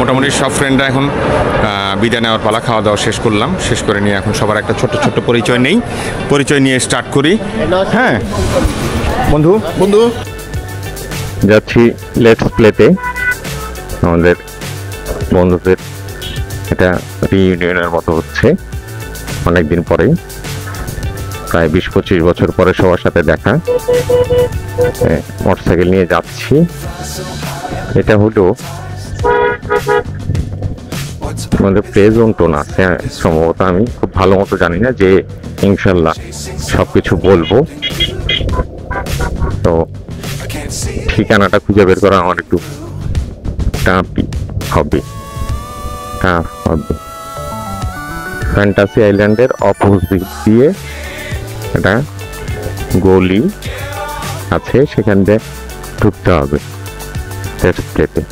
মোটামুটি সব ফ্রেন্ডরা এখন বিদায় নেওয়ার পালা। খাওয়া দাওয়া শেষ করলাম, শেষ করে নিয়ে এখন সবার একটা ছোট্ট ছোট্ট পরিচয় নেই, পরিচয় নিয়ে স্টার্ট করি। হ্যাঁ বন্ধু বন্ধু যাচ্ছি লেটস প্লেতে। আমাদের বন্ধুদের এটা রিইউনিয়নের মতো হচ্ছে অনেকদিন পরেই, প্রায় 20-25 বছর পরে সবার সাথে দেখা। মোটরসাইকেল নিয়ে যাচ্ছি। এটা হলো আমাদের প্লে জোন টোন আছে সম্ভবত, আমি খুব ভালো মতো জানি না, যে ইনশাল্লাহ সব কিছু বলবো। তো ঠিকানাটা খুঁজে বের করা আমার একটু টাফই হবে। ফ্যান্টাসি আইল্যান্ডের অপোজিট দিয়ে একটা গলি আছে, সেখান দিয়ে ঢুকতে হবে প্লেতে।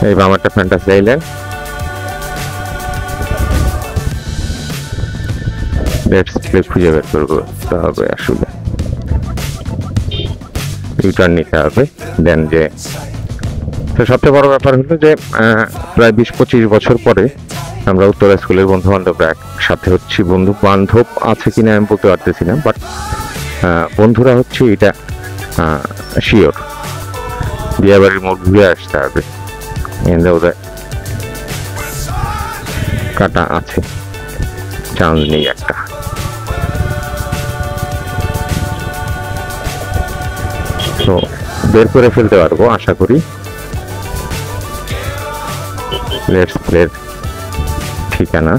এই বামারটা ফ্যান্টাসি আইল্যান্ড। লেটস প্লে খুঁজে বের করতে হবে, আসলে ইউটার্ন নিতে হবে। দেন যে তো সবচেয়ে বড় ব্যাপার হলো যে প্রায় 20-25 বছর পরে আমরা উত্তরা স্কুলের বন্ধু বান্ধবরা একসাথে হচ্ছি। বন্ধু বান্ধব আছে কিনা আমি বলতে পারতেছি না, বাট বন্ধুরা হচ্ছে এটা শিওর। বিয়াবাড়ির মোড় ঘুরে আসতে হবে, ওদের কাটা আছে, চান্স নেই একটা। তো বের করে ফেলতে পারবো আশা করি। লেটস প্লের ঠিকানা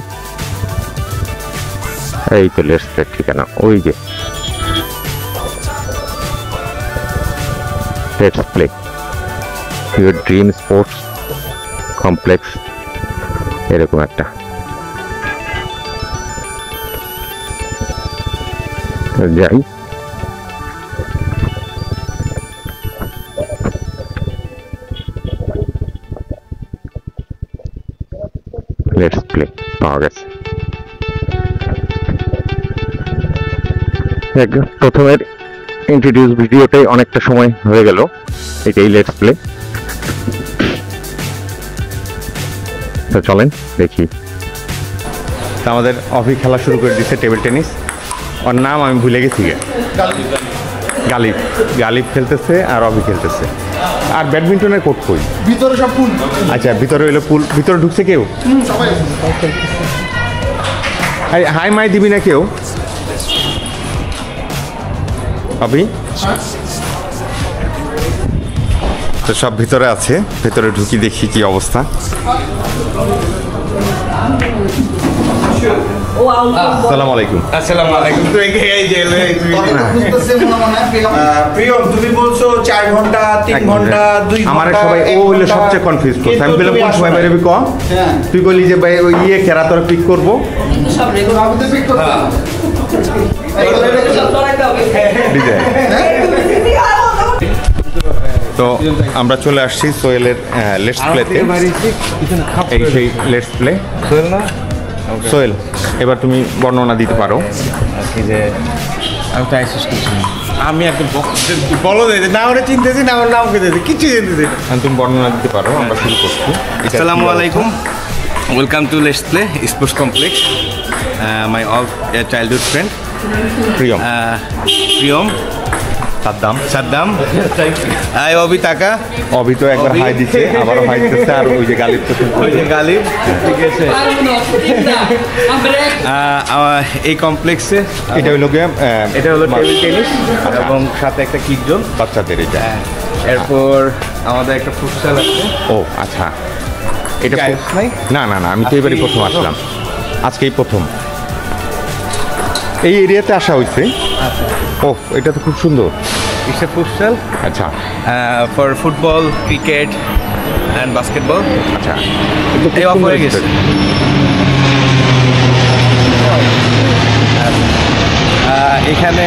এই তো, লেটস প্লের ঠিকানা ওই যে let's play your dream sports complex, এরকম একটা। যাই লেটস প্লে পাওয়া গেছে। প্রথমের ইন্ট্রোডিউস ভিডিওটাই অনেকটা সময় হয়ে গেল, এটাই লেটস প্লে। তো চলেন দেখি। আমাদের অফি খেলা শুরু করে দিচ্ছে টেবিল টেনিস। ওর নাম আমি ভুলে গেছি, গালিব। গালিব খেলতেছে আর অফি খেলতেছে। আর ব্যাডমিন্টনের কোর্ট কই? ভিতরে সব পুল। আচ্ছা, ভিতরে হইলো পুল। ভিতরে ঢুকছে কেউ? হাই মাই দিবি না কেউ? অভি তো সব ভিতরে আছে, ভিতরে ঢুকি দেখি কি অবস্থা। আসসালামু আলাইকুম। আসসালামু আলাইকুম। তো এই যে প্রিয়ম, তুমি বলছো 4 ঘন্টা 3 ঘন্টা 2 ঘন্টা। আমার সবাই ও হইলো সবচেয়ে কনফিউজ করছে। আমি বললাম কোন সময় বেরোবি ক? তুই বললি যে ভাই ওই ইয়ে খেরা তোরা পিক করবো। সব রেকর্ড হবে, পিক করতে হবে। তো আমরা চলে আসছি সোহেলের লেটস প্লেতে। এই সেই লেটস প্লে। সোহেল, এবার তুমি বর্ণনা দিতে পারো। যে আমি তো অ্যাক্সেস করছি না, আমি একদম বলো না, ওরা চিনতেছি না, আমার নামকে দিয়েছি, কিছু চিনতেছি না। তুমি বর্ণনা দিতে পারো, আমরা শুরু করছি। আসসালামু আলাইকুম, welcome to let's play sports complex. My all childhood friend Priyam, Saddam, hi Abhi, টাকা। অভি তো একবার হাই দিচ্ছে, আবারও হাই দিচ্ছে, আর ওই যে গালিব তো গালিব, ঠিক আছে। এই কমপ্লেক্সে এটা হলো টেবিল টেনিস এবং সাথে একটা কিক জোন বাচ্চাদের। এটা এরপর আমাদের একটা ফুটসাল আছে। ও আচ্ছা, এটা না না না, আমি তো এবারই প্রথম আসলাম, আজকেই প্রথম এই এরিয়াতে আসা হয়েছে। ও, এটা তো খুব সুন্দর। It's a futsal. আচ্ছা, for football, cricket and basketball. আচ্ছা, এই অফ হয়ে গেছে। এখানে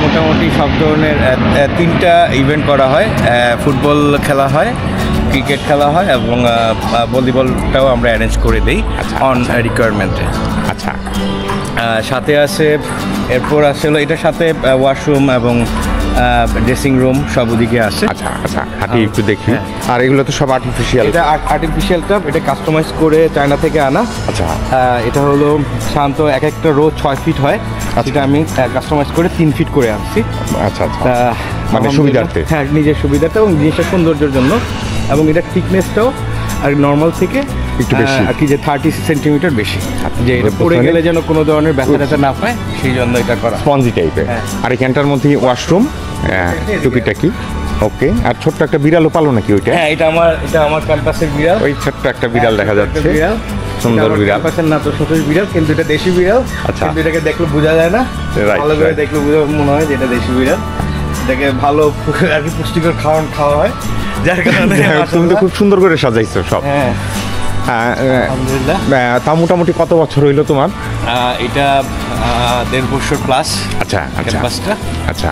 মোটামুটি সব ধরনের 3টা ইভেন্ট করা হয়। ফুটবল খেলা হয়, ক্রিকেট খেলা হয় এবং ভলিবলটাও আমরা অ্যারেঞ্জ করে দিই অন রিকোয়ারমেন্টে। আচ্ছা, সাথে আছে এরপর আসলে এটার সাথে ওয়াশরুম এবং ড্রেসিং রুম সব ওদিকে আছে। আচ্ছা আচ্ছা, হাঁটি একটু দেখি। আর এগুলো তো সব আর্টিফিশিয়াল। এটা আর্টিফিশিয়াল টাপ, এটা কাস্টমাইজ করে চায়না থেকে আনা। আচ্ছা এটা হলো সাধারণত এক একটা রো 6 ফিট হয়, সেটা আমি কাস্টমাইজ করে 3 ফিট করে আনছি। আচ্ছা আচ্ছা, তা মানে সুবিধার্থে। হ্যাঁ, নিজের সুবিধাতে এবং জিনিসটা সৌন্দর্যের জন্য। এবং এটা থিকনেসটাও আর নর্মাল থেকে একটু বেশি আর কি যে 30 সেন্টিমিটার বেশি, যে এটা পড়ে গেলে যেন কোনো ধরনের ব্যথা ট্যাথা না পায়, সেই জন্য এটা করা। স্পঞ্জি টাইপের। হ্যাঁ। আর এখানটার মধ্যে ওয়াশরুম টুকিটাকি। ওকে, আর ছোট্ট একটা বিড়ালও পালো নাকি ওইটা? হ্যাঁ, এটা আমার ক্যাম্পাসের বিড়াল। ওই ছোট্ট একটা বিড়াল দেখা যাচ্ছে, বিড়াল, সুন্দর বিড়াল। ক্যাম্পাসের না তো ছোট বিড়াল, কিন্তু এটা দেশি বিড়াল। আচ্ছা। কিন্তু এটাকে দেখলে বোঝা যায় না, Right, ভালো করে right. দেখলে মনে হয় যে এটা দেশি বিড়াল। এটাকে ভালো আর কি পুষ্টিকর খাওয়া হয়, যার কারণে তুমি তো খুব সুন্দর করে সাজাইছো সব। হ্যাঁ, আলহামদুলিল্লাহ। আলহামদুলিল্লাহ। তা মোটামুটি কত বছর হইলো তোমার? এটা 1.5 বছর প্লাস আচ্ছা আচ্ছা ক্যাম্পাসটা। আচ্ছা,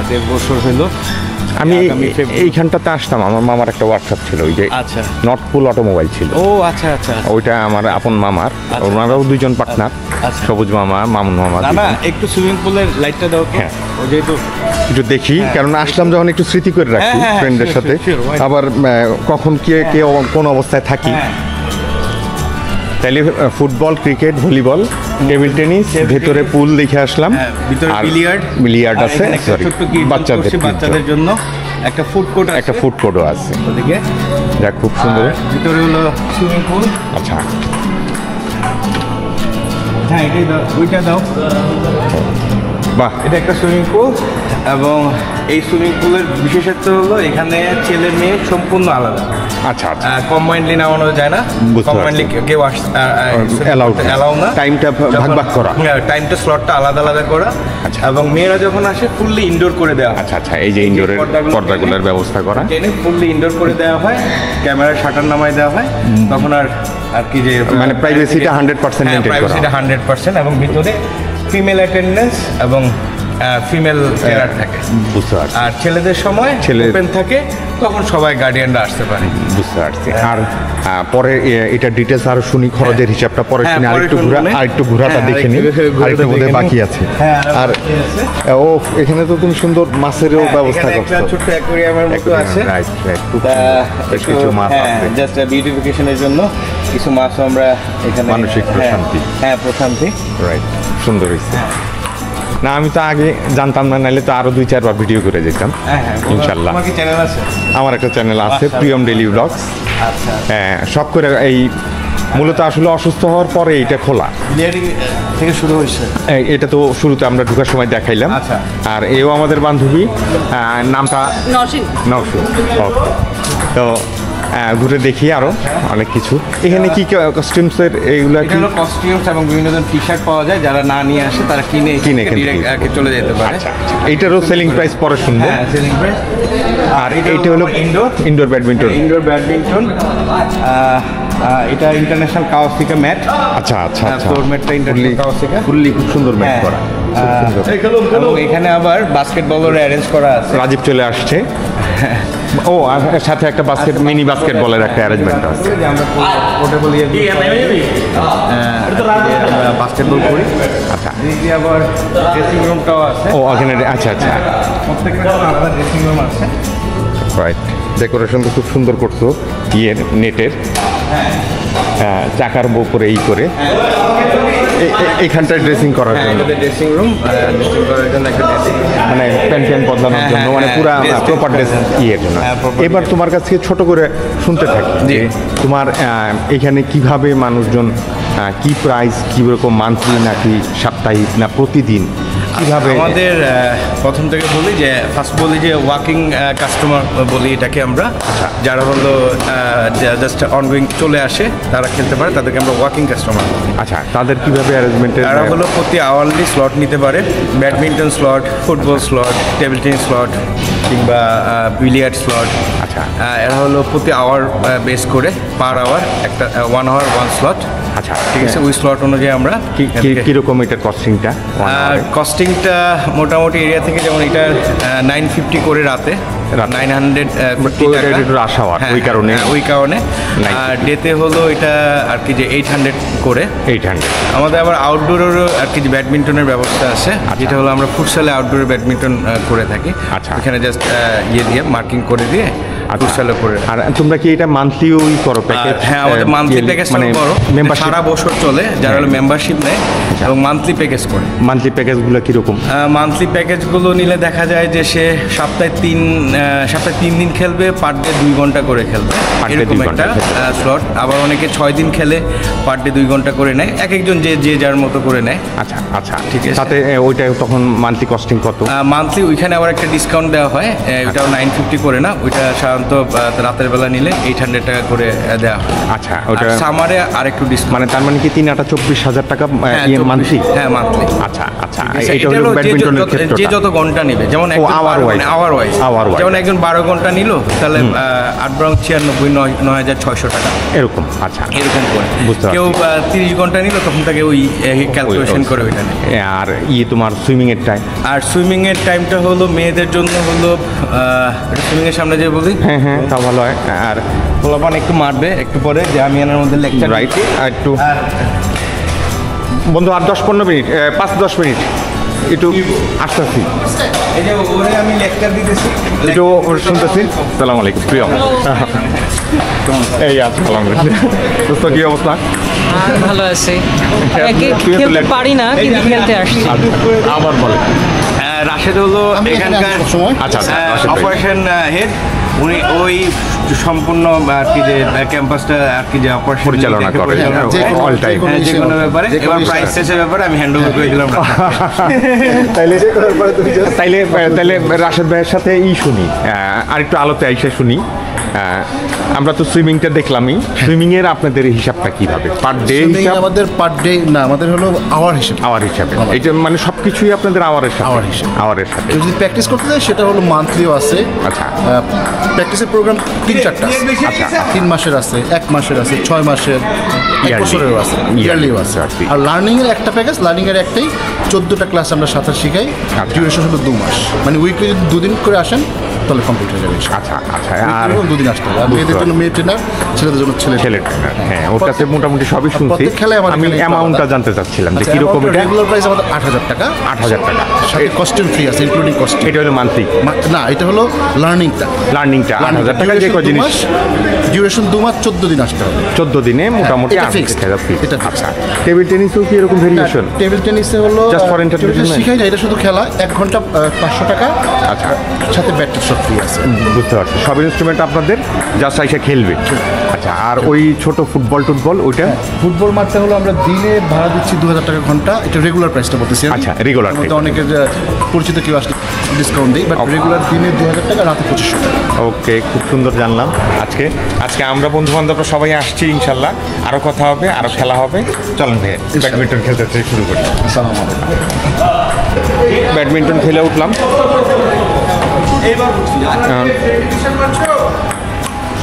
1.5 বছর হইলো। আমি আগামী ফেব্রুয়ারি। এইখানটাতে আসতাম, আমার মামার একটা ওয়ার্কশপ ছিল, ওই যে আচ্ছা। নর্থপুল অটোমোবাইল ছিল। ও আচ্ছা আচ্ছা। ওইটা আমার আপন মামার, ওনারাও দুইজন পার্টনার, আচ্ছা। সবুজ মামা, মামুন মামা। না না, দুইজন। একটু সুইমিং পুলের লাইটটা দাও তো। হ্যাঁ। ও যেহেতু একটু দেখি, কারণ আসলাম যখন একটু স্মৃতি করে রাখি হ্যাঁ, হ্যাঁ, ফ্রেন্ডদের sure, সাথে। sure, why not? আবার কখন কে কে কোন অবস্থায় থাকি। হ্যাঁ। তাইলে football, cricket, volleyball, table tennis, ভেতরে পুল দেখে আসলাম। হ্যাঁ, ভিতরে আর বিলিয়ার্ড আছে, সরি, বাচ্চাদের বাচ্চাদের জন্য একটা ফুড কোর্ট আছে, একটা ফুড কোর্টও আছে। ওদিকে। যাক, খুব সুন্দর। আর ভিতরে হলো সুইমিং পুল। আচ্ছা, হ্যাঁ, এটাই দাও, ওইটা দাও। বাহ, এটা একটা সুইমিং পুল, এবং এই সুইমিং পুলের বিশেষত্ব হলো এখানে ছেলে মেয়ে সম্পূর্ণ আলাদা। আচ্ছা আচ্ছা, কম্বাইন্ডলি নামানো যায় না, বুঝতে কম্বাইন্ডলি পারছি। কেউ অ্যালাউ না। টাইমটা ভাগ ভাগ করা। টাইমটা স্লটটা আলাদা আলাদা করা। আচ্ছা। এবং মেয়েরা যখন আসে ফুললি ইনডোর করে দেওয়া হয়। আচ্ছা আচ্ছা, এই যে ইনডোরের পর্দাগুলোর ব্যবস্থা করা। টেনে ফুললি ইনডোর করে দেওয়া হয়, ক্যামেরার শাটার নামায় দেওয়া হয়, তখন আর কি যে মানে প্রাইভেসিটা 100% মেইনটেইন করা। প্রাইভেসিটা 100%, এবং ভিতরে ফিমেল অ্যাটেন্ডেন্স এবং ফিমেল ট্রেনার থাকে। বুঝতে পারছি, আর ছেলেদের সময় ছেলে- ওপেন থাকে, তখন সবাই গার্ডিয়ানরা আসতে পারে। বুঝতে পারছি। আর পরে এটা ডিটেলস আরো শুনি, খরচের হিসাবটা পরে হ্যাঁ, শুনি। পরে আরেকটু শুনবো। আরেকটু ঘোরাটা হ্যাঁ, দেখে নিই, ঘোরাটা আরেকটু বোধহয় দেখে বাকি নিই। আছে। হ্যাঁ, আর বাকি আছে। ও, এখানে তো তুমি সুন্দর মাছেরও ব্যবস্থা এখানে একটা করছো। ছোট্ট অ্যাকোয়ারিয়ামের মতো আছে। রাইট রাইট, খুব তা সুন্দর। বেশ কিছু মাছ আছে। জাস্ট বিউটিফিকেশনের জন্য কিছু মাছও আমরা এখানে। মানসিক প্রশান্তি। হ্যাঁ, প্রশান্তি। রাইট, সুন্দর হয়েছে। না, আমি তো আগে জানতাম না, নাহলে তো আরো 2-4 বার ভিডিও করে যেতাম। হ্যাঁ হ্যাঁ, ইনশাল্লাহ। তোমার কি চ্যানেল আছে? আমার একটা চ্যানেল আছে, মাশাআল্লাহ। Priyam daily blogs. আচ্ছা। হ্যাঁ, শখ করে এই মূলত আসলে অসুস্থ হওয়ার পরে এইটা খোলা। বিলিয়ার্ডিং থেকে শুরু হয়েছে। এটা তো শুরুতে আমরা ঢোকার সময় দেখাইলাম। আচ্ছা। আর এও আমাদের বান্ধবী, নামটা নরসিং নওশিন। ওকে, তো ঘুরে দেখি আরো অনেক কিছু। এখানে কি কস্টিউমসের এইগুলা এটা কি? হলো কস্টিউমস এবং বিভিন্ন ধরনের টি শার্ট পাওয়া যায়, যারা না নিয়ে আসে তারা কিনে কিনে এখান থেকে। ডিরেক্ট চলে যেতে পারে। আচ্ছা, এইটারও সেলিং প্রাইস পরে শুনবো। হ্যাঁ, সেলিং প্রাইস। আর এইটা হলো ইনডোর ব্যাডমিন্টন। Indoor badminton. এটা ইন্টারন্যাশনাল কাওয়াসাকি ম্যাট। আচ্ছা আচ্ছা আচ্ছা, ফ্লোর ম্যাটটা ইন্টারন্যাশনাল কাওয়াসাকি। ফুললি খুব সুন্দর ম্যাচ করা। এবং এখানে আবার বাস্কেটবলের অ্যারেঞ্জ করা আছে। রাজীব চলে আসছে। ও, আর সাথে একটা মিনি বাস্কেটবলের একটা অ্যারেঞ্জমেন্ট আছে। যে আমরা পোর্টেবল বাস্কেটবল করি। আচ্ছা, এদিকে আবার ড্রেসিং রুমটাও আছে। ও ওখানে, আচ্ছা আচ্ছা, প্রত্যেকটা আলাদা ড্রেসিং রুম আছে। রাইট। ডেকোরেশন তো খুব সুন্দর করছো, নেটের চাকার উপরে করে এইখানটায় ড্রেসিং করার জন্য, ড্রেসিং রুম, ড্রেসিং করার জন্য একটা ড্রেসিং মানে প্যান্ট বদলানোর জন্য, মানে পুরা প্রপার ড্রেস জন্য। এবার তোমার কাছ থেকে ছোট করে শুনতে থাকি যে তোমার এখানে কিভাবে মানুষজন, কি প্রাইস, কীরকম মান্থলি নাকি সাপ্তাহিক না প্রতিদিন, কিভাবে? আমাদের প্রথম থেকে বলি যে ফার্স্ট বলি যে ওয়াকিং কাস্টমার বলি এটাকে আমরা, যারা হলো জাস্ট অনগোয়িং চলে আসে, তারা খেলতে পারে, তাদেরকে আমরা ওয়াকিং কাস্টমার বলি। আচ্ছা, তাদের কিভাবে অ্যারেঞ্জমেন্টের? তারা হলো প্রতি আওয়ারলি স্লট নিতে পারে, badminton slot, football slot, table tennis slot কিংবা বিলিয়ার্ড স্লট। আচ্ছা, এরা হলো প্রতি আওয়ার বেস করে পার আওয়ার একটা 1 আওয়ার 1 স্লট। আচ্ছা, ঠিক আছে, ওই স্লট অনুযায়ী আমরা কীরকম এটার কস্টিংটা? কস্টিংটা মোটামুটি এরিয়া থেকে, যেমন এটা 950 করে রাতে 950 টাকা। একটু রাশ আওয়ার, হ্যাঁ, ওই কারণে ওই কারণে। Nice. আর ডেতে হলো এটা আর কি যে 800 করে। 800। আমাদের আবার আউটডোরেরও আর কি যে ব্যাডমিন্টনের ব্যবস্থা আছে, যেটা হলো আমরা ফুটসালে আউটডোরে ব্যাডমিন্টন করে থাকি। আচ্ছা। এখানে জাস্ট ইয়ে দিয়ে মার্কিং করে দিয়ে ফুটসালে করে। আর তোমরা কি এটা মান্থলিও করো প্যাকেজ? হ্যাঁ, আমাদের মান্থলি প্যাকেজটা বড়, মেম্বারশিপ সারা বছর চলে যারা হলো মেম্বারশিপ নেয় এবং মান্থলি প্যাকেজ করে। মান্থলি প্যাকেজগুলো কিরকম? মান্থলি প্যাকেজগুলো নিলে দেখা যায় যে সে সপ্তাহে 3 দিন খেলবে, পার ডে 2 ঘন্টা করে খেলবে, Per day এরকম 2 ঘন্টা একটা স্লট। আবার অনেকে 6 দিন খেলে, পার ডে 2 ঘন্টা করে নেয়, এক একজন যে যার মতো করে নেয়। আচ্ছা আচ্ছা, ঠিক আছে। তাতে ওইটা তখন মান্থলি কস্টিং কত? মান্থলি ওইখানে আবার একটা ডিসকাউন্ট দেওয়া হয়, ওইটাও 950 করে না, ওইটা সাধারণত রাতের বেলা নিলে 800 টাকা করে দেওয়া হয়। আচ্ছা, ওটা ওটা সামারে আর একটু ডিসকাউন্ট। মানে তার মানে কি 3-24,000 টাকা মান্থলি? হ্যাঁ, মান্থলি। আচ্ছা আচ্ছা, এটা এটা হলো হলো ব্যাডমিন্টনের যে ক্ষেত্রে যত ঘন্টা নেবে, যেমন hour wise. যেমন একজন 12 ঘন্টা নিল, তাহলে 8-96 9,600 টাকা এরকম। আচ্ছা, এরকম করে। বুঝতে পারছি। কেউ 30 ঘন্টা নিল, তখন তাকে ওই ক্যালকুলেশন করে ওইটা নেয়। আর তোমার সুইমিং এর টাইম? আর সুইমিং এর টাইমটা হলো মেয়েদের জন্য হলো সুইমিং এর সামনে যে বলি, হ্যাঁ হ্যাঁ, তা ভালো হয়। আর পোলাপান একটু মারবে একটু পরে, যে আমি এনার মধ্যে লেকচার রাইট, আর একটু বন্ধু আর 10-15 মিনিট, 5-10 মিনিট একটু আসতেছি, এই যে ওরে আমি লেকচার দিতেছি, একটু শুনতেছি। সালাম আলাইকুম প্রিয়। এই আছে আলহামদুলিল্লাহ। দোস্ত কি অবস্থা? ভালো আছি। তুই তো খেলতে লেখ- পারি না, কিন্তু খেলতে আসছি। আবার বলে। রাশেদ হলো এখানকার আচ্ছা, আচ্ছা, রাশেদ ভাই। Operation head. উনি ওই সম্পূর্ণ আর কি যে ক্যাম্পাসটা আর কি যে অপারেশন পরিচালনা করে অল টাইম। যে কোনো ব্যাপারে। এবার প্রাইস টেস্টের ব্যাপারে আমি হ্যান্ড ওভার করে দিলাম। তাইলে তাইলে রাশেদ ভাইয়ের সাথে শুনি, আরেকটু আলোতে আইসা শুনি। আমরা তো সুইমিংটা দেখলামই, সুইমিং এর আপনাদের হিসাবটা কিভাবে? পার ডে হিসাব? আমাদের পার ডে না, আমাদের হলো আওয়ার হিসেবে। আওয়ার হিসাবে? এটা মানে সবকিছুই আপনাদের আওয়ারের সাথে? Hour হিসেবে। আওয়ারের সাথে। কেউ যদি প্র্যাকটিস করতে চায় সেটা হলো মান্থলিও আছে। আচ্ছা। প্র্যাকটিসের প্রোগ্রাম 3-4টা আছে। আচ্ছা। 3 মাসের আছে, 1 মাসের আছে, 6 মাসের, 1 Yearly. বছরেরও আছে, Yearly ইয়ারলিও আছে। আর কি। আর লার্নিং এর একটা প্যাকেজ, লার্নিং এর একটাই 14টা ক্লাস আমরা সাঁতার শিখাই, আচ্ছা। ডিউরেশন হলো 2 মাস। মানে উইকলি যদি 2 দিন করে আসেন তাহলে কমপ্লিট হয়ে যাবে। আচ্ছা আচ্ছা। আর 2 দিন আসতে হবে। আর মেয়েদের জন্য মেয়ে ট্রেনার, ছেলেদের জন্য ছেলে ছেলে ট্রেনার। হ্যাঁ, ওর কাছে মোটামুটি সবই শুনছি। প্রত্যেক খেলায় আমাদের আমি এখানে একটু অ্যামাউন্টটা আলাদা। জানতে চাচ্ছিলাম যে আচ্ছা, কিরকম এটা। রেগুলার প্রাইস আমাদের 8,000 টাকা। 8,000 টাকা। সাথে কস্টিউম ফ্রি আছে, ইনক্লুডিং কস্টিউম। এটা হলো মান্থলি? না, এটা হলো লার্নিংটা। লার্নিংটা 8,000 টাকা। যে কয় জিনিস? ডিউরেশন 2 মাস, 14 দিন আসতে হবে। 14 দিনে মোটামুটি এটা 8,000 fixed, টাকা ফি। এটা fixed। আচ্ছা, টেবিল টেনিসও কি এরকম ভেরিয়েশন? টেবিল টেনিসে হলো Just for entertainment? শিখাই না, এটা শুধু খেলা। 1 ঘন্টা 500 টাকা। আচ্ছা, সাথে ব্যাটের সব ফ্রি আছে। বুঝতে পারছি। সব ইনস্ট্রুমেন্ট আপনাদের জাস্ট আইসা খেলবে? আচ্ছা। আর ওই ছোট ফুটবল টুটবল ওইটা? ফুটবল মাঠটা হলো আমরা দিনে ভাড়া দিচ্ছি 2,000 টাকা ঘন্টা। এটা রেগুলার প্রাইসটা বলতেছি আমি। আচ্ছা, regular এর মধ্যে price। অনেকের পরিচিত কেউ আসলে ডিসকাউন্ট দিই, বাট রেগুলার দিনে 2,000 টাকা, রাতে 2,500 টাকা। ওকে, খুব সুন্দর জানলাম আজকে। আমরা বন্ধু বান্ধবরা সবাই আসছি, ইনশাল্লাহ আরও কথা হবে, আরও খেলা হবে। চলেন ভাই ব্যাডমিন্টন খেলতে শুরু করি। আসসালামু আলাইকুম। ব্যাডমিন্টন খেলে উঠলাম।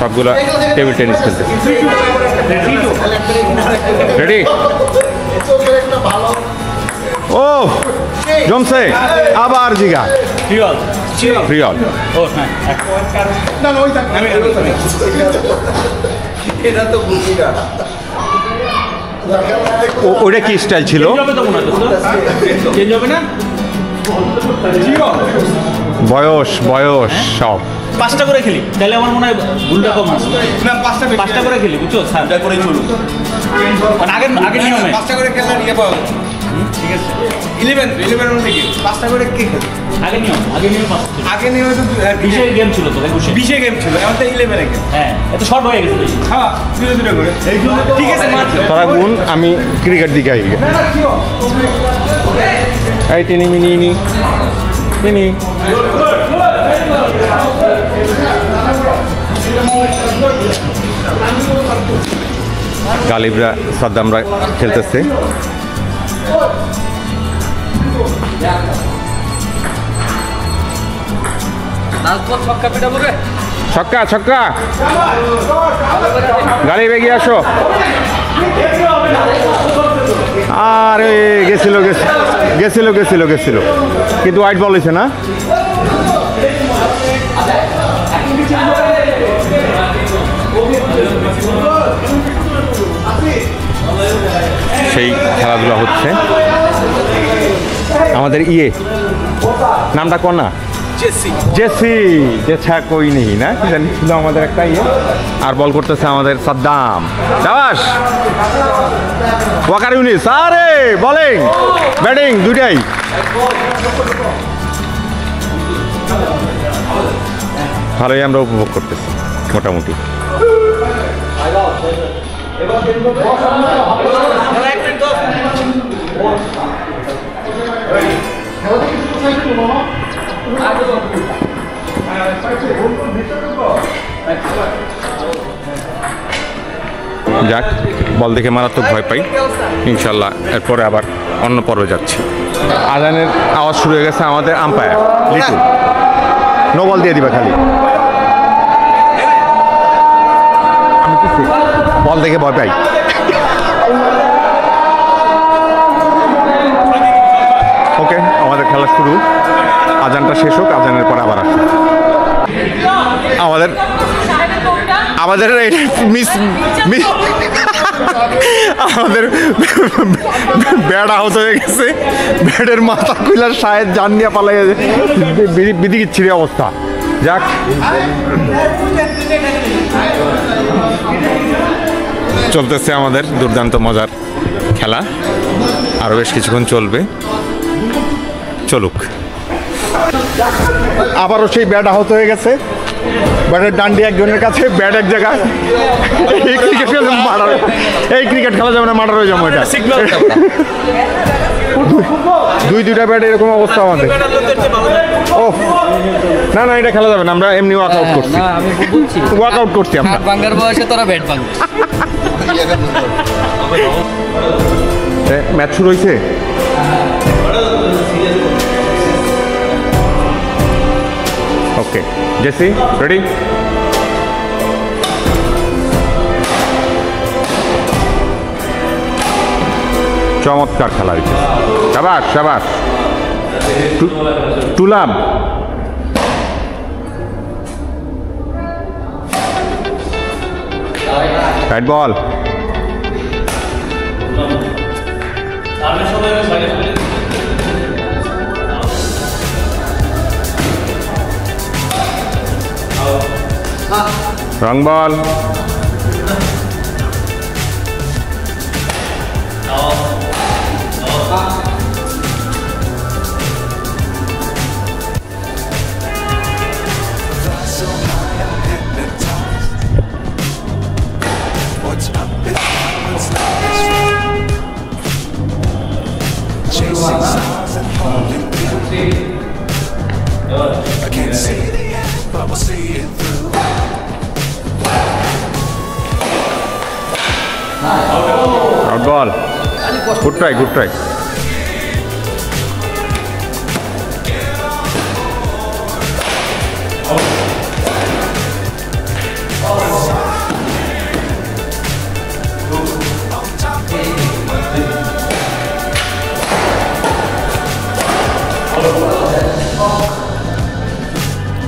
সবগুলো টেবিল টেনিস খেলতে রেডি। ও জমছে আবার জিগা প্রিয়ল। ওটা কি স্টাইল ছিল? বয়স বয়স সব 5টা করে খেলি, তাহলে আমার মনে হয় ভুলটা কম আছে। না, 5টা করে খেলি, বুঝছো? 7টা করে চলুন। মানে আগে নিয়মে 5টা করে খেলার ইয়ে পাওয়া যায়। ঠিক আছে। 11 থেকে 5টা করে কে খেলে? আগে নিয়ম 5টা। আগে নিয়ে হয়তো 20 গেম ছিল তো, 21 20 গেম ছিল, এখন তো 11 গেম। হ্যাঁ, এত শর্ট হয়ে গেছে। হ্যাঁ, দুটো করে। ঠিক আছে, মাত্র তারা গুণ আমি ক্রিকেট দিকে আই এই টেনি মিনি নি টেনি। গালিবরা সাদ্দামরা খেলতেছে। ছক্কা ছক্কা, গালিব এগিয়ে আসো। আরে গেছিল গেছিল গেছিল গেছিল, কিন্তু হোয়াইট বল হয়েছে না? সেই খেলাধুলা হচ্ছে। আমাদের নামটা কোন না, জেসি যেছা কই নেই না কি জানি ছিল আমাদের একটা আর বল করতেছে আমাদের সাদ্দাম। শাবাশ ওয়াকার ইউনিস, আরে বোলিং ব্যাটিং দুইটাই। ভালোই আমরা উপভোগ করতেছি মোটামুটি। যাক, বল দেখে মারাত্মক ভয় পাই। ইনশাল্লাহ এরপরে আবার অন্য পর্বে যাচ্ছি। আজানের আওয়াজ শুরু হয়ে গেছে। আমাদের আম্পায়ার লিটু নো বল দিয়ে দিবা খালি। আমি কি বল দেখে ভয় পাই। ওকে, আমাদের খেলা শুরু। আজানটা শেষ হোক, আজানের পরে আবার আসবে। আমাদের আমাদের ব্যাট আহত হয়ে গেছে। ব্যাটের মাথা খুলার শায়েদ জান নিয়ে পালাই বিদিকিচ্ছিরি অবস্থা। যাক, চলতেছে আমাদের দুর্দান্ত মজার খেলা। আরও বেশ কিছুক্ষণ চলবে, চলুক। আবারও সেই ব্যাট আহত হয়ে গেছে। ব্যাটের ডান্ডি একজনের কাছে, ব্যাট এক জায়গায়। এই ক্রিকেট খেলা যাবে না, মার্ডার হয়ে যাবো। এটা দুইটা ব্যাট এরকম অবস্থা আমাদের। ও না না, এটা খেলা যাবে না। আমরা এমনি ওয়ার্কআউট করছি, ওয়ার্কআউট করছি আমরা। বাঙ্গার বয়সে তোরা ব্যাট ভাঙ। ম্যাচ শুরু হয়েছে। ওকে জেসি, রেডি? চমৎকার খেলা হয়েছে। শাবাশ শাবাশ। তুলাম right ball. Wrong ball. Out ball. Good try, good try.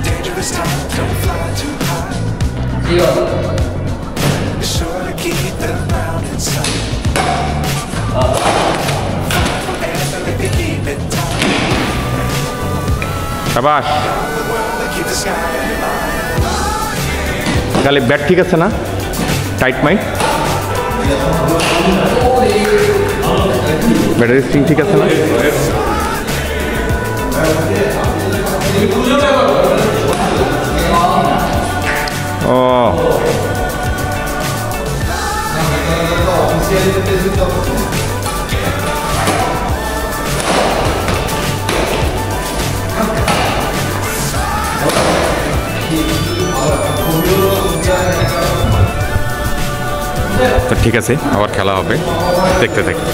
Dangerous time, don't fly too high. Be sure to keep the ground in sight. Forever if you keep it tight. শাবাশ। Keep the sky in mind. তাহলে bat ঠিক আছে না? Tight মাইট battery string ঠিক আছে না? ও তো ঠিক আছে, আবার খেলা হবে, দেখতে থাকি।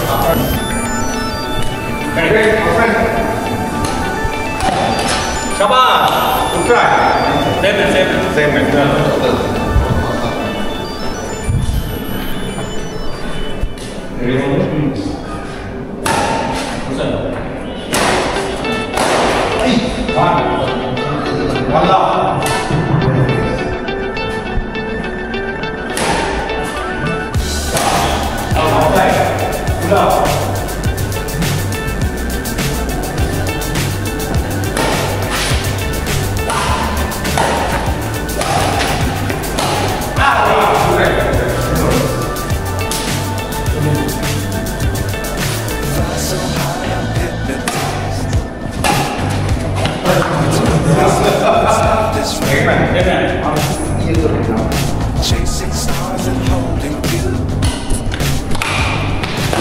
Chasing stars and holding you.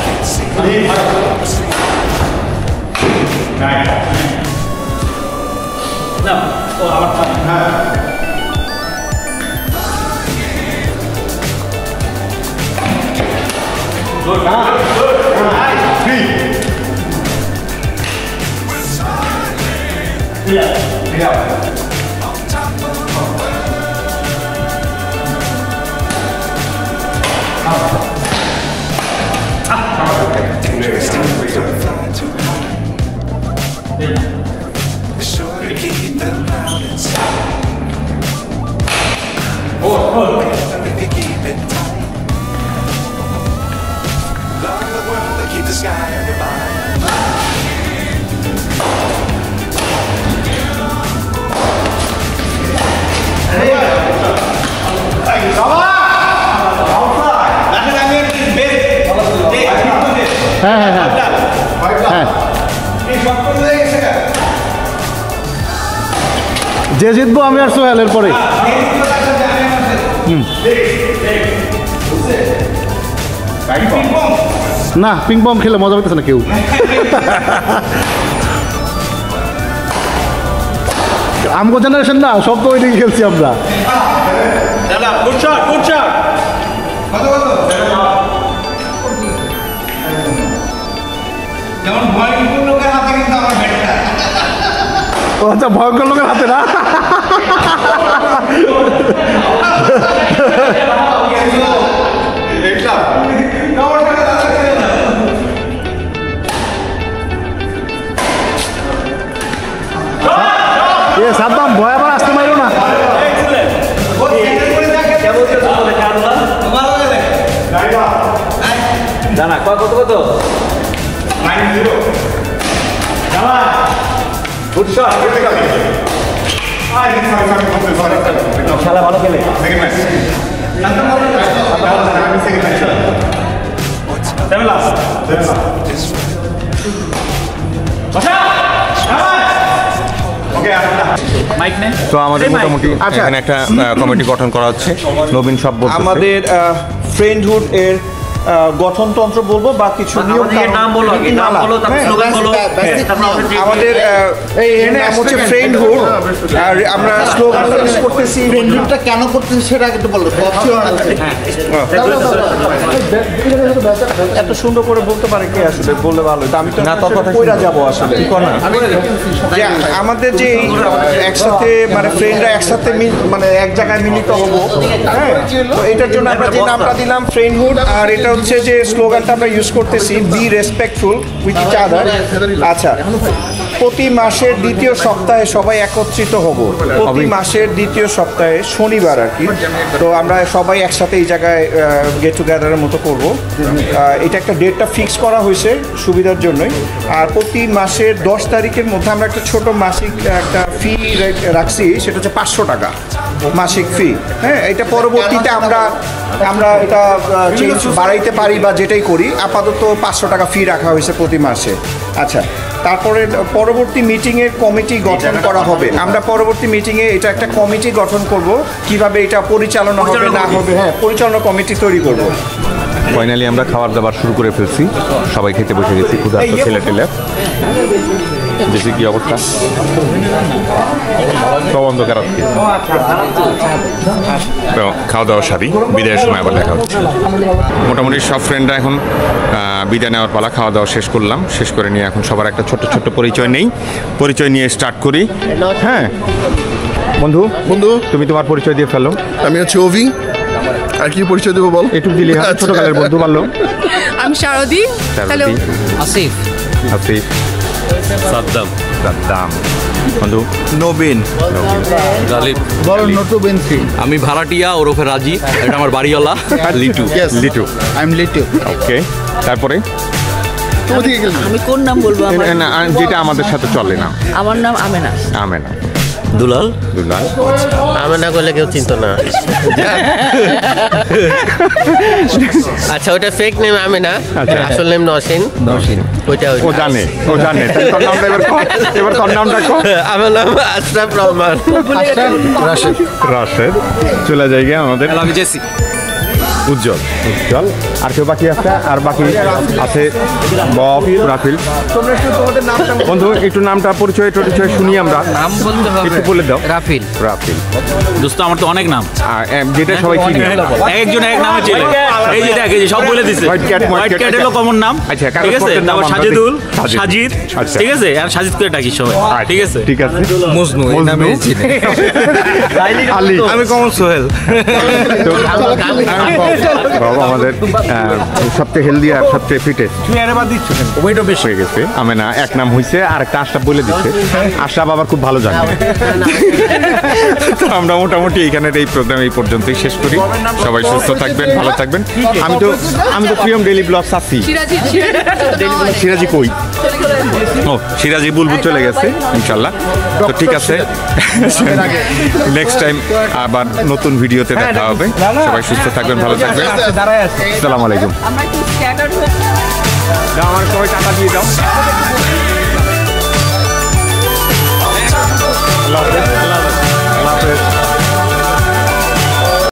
Can't see না ও আমার dangerous times don't fly too high. Be sure to keep them round inside. And if you keep it tight, love the world and keep the sky on your mind. হ্যাঁ হ্যাঁ হ্যাঁ হ্যাঁ যে জিতবো আমি আর সোহেলের পরে না পিং পং খেলে মজা পেতেছে না কেউ আমগো জেনারেশন না সব তো ওইদিকে খেলছি আমরা ও আচ্ছা ভয়ঙ্কর লোকের হাতে না সাদ্দাম ভয় আবার আসতে পারো না জানা কত কত খেলা ভালো খেলে তো আমাদের মোটামুটি এখানে একটা কমিটি গঠন করা হচ্ছে নবীন সব বলতেছে আমাদের ফ্রেন্ডহুড এর গঠনতন্ত্র বলবো বা কিছু নিয়ম নাম বলো আগে নাম বলো তারপর স্লোগান বলো আমাদের এর নাম হচ্ছে ফ্রেন্ডহুড আর আমরা স্লোগান ইউজ করতেছি ফ্রেন্ডহুডটা কেন করতেছি সেটা একটু বলো এত সুন্দর করে বলতে পারে কে আসলে বললে ভালো হতো আমি তো না তোর কথা কইরা যাব আসলে কি কর না যে আমাদের যে একসাথে মানে ফ্রেন্ডরা একসাথে মানে এক জায়গায় মিলিত হব হ্যাঁ তো এটার জন্য আমরা যে নামটা দিলাম ফ্রেন্ডহুড আর এটা হচ্ছে যে স্লোগানটা আমরা ইউজ করতেছি be respectful with each other আচ্ছা প্রতি মাসের দ্বিতীয় সপ্তাহে সবাই একত্রিত হব প্রতি মাসের দ্বিতীয় সপ্তাহে শনিবার আর কি তো আমরা সবাই একসাথে এই জায়গায় গেট টুগেদারের মতো করব এটা একটা ডেটটা ফিক্স করা হয়েছে সুবিধার জন্যই আর প্রতি মাসের 10 তারিখের মধ্যে আমরা একটা ছোট মাসিক একটা ফি রাখছি সেটা হচ্ছে 500 টাকা মাসিক ফি হ্যাঁ এটা পরবর্তীতে আমরা এটা চেঞ্জ বাড়াইতে পারি বা যেটাই করি আপাতত 500 টাকা ফি রাখা হয়েছে প্রতি মাসে আচ্ছা তারপরে পরবর্তী মিটিংয়ের কমিটি গঠন করা হবে আমরা পরবর্তী মিটিংয়ে এটা একটা কমিটি গঠন করব কিভাবে এটা পরিচালনা হবে না হবে হ্যাঁ পরিচালনা কমিটি তৈরি করব ফাইনালি আমরা খাবার দাবার শুরু করে ফেলছি সবাই খেতে বসে গেছি ক্ষুধার্ত ছেলে টেলে দেখি কি অবস্থা সব অন্ধকার আজকে তো খাওয়া দাওয়া সারি বিদায়ের সময় আবার দেখা হচ্ছে মোটামুটি সব ফ্রেন্ডরা এখন বিদায় নেওয়ার পালা খাওয়া দাওয়া শেষ করলাম শেষ করে নিয়ে এখন সবার একটা ছোট্ট ছোট্ট পরিচয় নেই পরিচয় নিয়ে স্টার্ট করি হ্যাঁ বন্ধু বন্ধু তুমি তোমার পরিচয় দিয়ে ফেলো আমি হচ্ছে ওভি আর কি পরিচয় দেবো বল একটু দিলি ছোটকালের বন্ধু বললো আমি শারদী হ্যালো আসিফ আসিফ সাদ্দাম সাদ্দাম বন্ধু নবীন গালিব বল নটু বেনসি আমি ভাড়াটিয়া ওরফে রাজি এটা আমার বাড়িওয়ালা লিটু লিটু আই এম লিটু ওকে তারপরে ওদিকে গেলে আমি কোন নাম বলবো আমার? না, যেটা আমাদের সাথে চলে না। আমার নাম আমেনা। আমেনা। দুলাল। দুলাল। আমেনা করলে কেউ চিনতো না। আচ্ছা, ওটা ফেক নেম আমেনা, আসল নেম নসীন। ওইটা ও জানে। তাহলে তোর নামটা এবার তোর নামটা কো। আমার নাম আশরাফ রহমান। রাশেদ। চলে যাই গিয়ে আমাদের উজ্জ্বল। আর কেউ বাকি আছে? আর বাকি আছে বব, রাফিল। বন্ধু একটু নামটা পরিচয় শুনি আমরা। নাম বলতে হবে, একটু বলে দাও। রাফিল। দোস্ত আমার তো অনেক নাম, যেটা সবাই চিনি। একজন এক নামে চেনে। এই যে দেখ, এই যে সব বলে দিছে। হোয়াইট ক্যাট হলো কমন নাম, আচ্ছা, ঠিক আছে। তারপর সাজিদুল, সাজিদ, ঠিক আছে। আর সাজিদ করে ডাকি সবাই, ঠিক আছে। ঠিক আছে। মজনু এই নামে চিনে। আলী। আমি কমন সোহেল। বাবা আমাদের সবচেয়ে হেলদি আর সবচেয়ে ফিটেস্ট। ওয়েটও বেশি হয়ে গেছে। আমেনা এক নাম হয়েছে, আর একটা আশরাফ বলে দিচ্ছে। আশরাফ আবার খুব ভালো জানে। তো আমরা মোটামুটি এইখানের এই প্রোগ্রাম এই পর্যন্তই শেষ করি। সবাই সুস্থ থাকবেন, ভালো থাকবেন। আমি তো প্রিয়ম ডেইলি ব্লগস আছি। সিরাজি কই? ও, সিরাজি বুলবুল চলে গেছে ইনশাল্লাহ। তো ঠিক আছে, নেক্সট টাইম আবার নতুন ভিডিওতে দেখা হবে। সবাই সুস্থ থাকবেন, ভালো থাকবেন। আসসালামু আলাইকুম। আমার সবাই টাকা দিয়ে দাও। আল্লাহ হাফেজ।